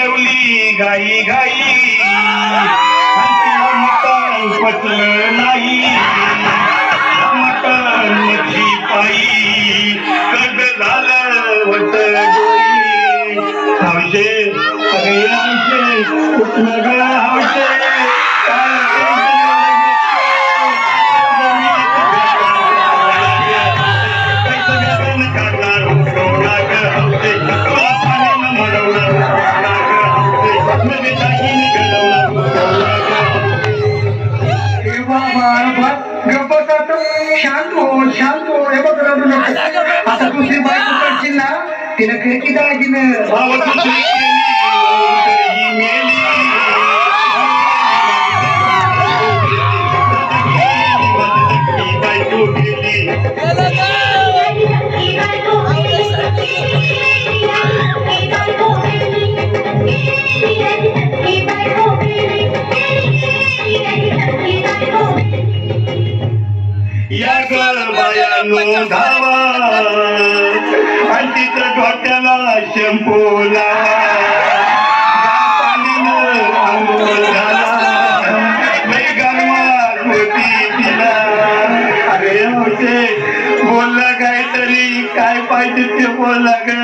जेवली गाई गाई मटण पचलं नाही मटण मच्छी पायी कड झालं वट डोई हौशे अरे हौशे कुठलं ग हौशे शांत हो हे बघ रडू नको आता दुसरी बायको करशील ना तिला खिडकी दागिनं या गळबायानो धावा आणि तिथं डोक्याला शॅम्पू लावा पाण्यानं आंघोळ झाला लई गारवात होती तिला अरे होते बोलला काहीतरी काय पाहिजे ते बोलला ग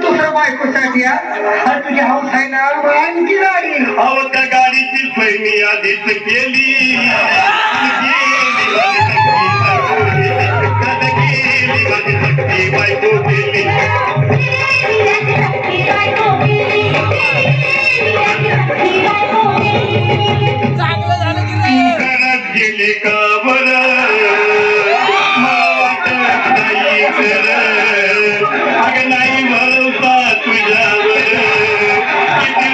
तुला तुझी हाऊस आहे ना आणखी गाडी अहो त्या गाडीची सोय मी आधीच केली बायको केली गेले का बरं मला वाटत नाही तर अगं नाही भरोसा तुझ्यावर किती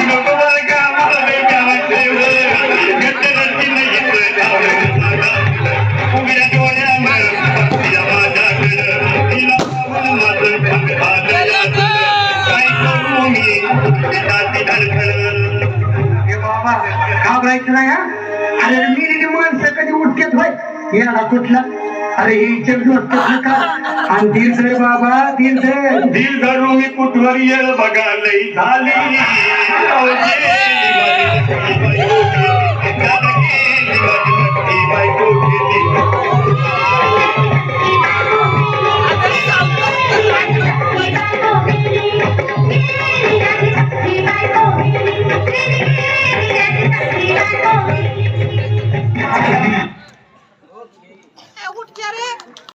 नको मला का मला नाही करायचं घट्ट नाही उघड्या डोळ्यानं माझ्याकडं तिला माझं काय करू मी घाबरायचं नाही हा अरे मी माणसं कधी उठतेच होय येणार कुठला अरे ही का आणि दीर्घ रे बाबा दीर्घ दिल धरू मी कुठवर येळ बघा लई झाली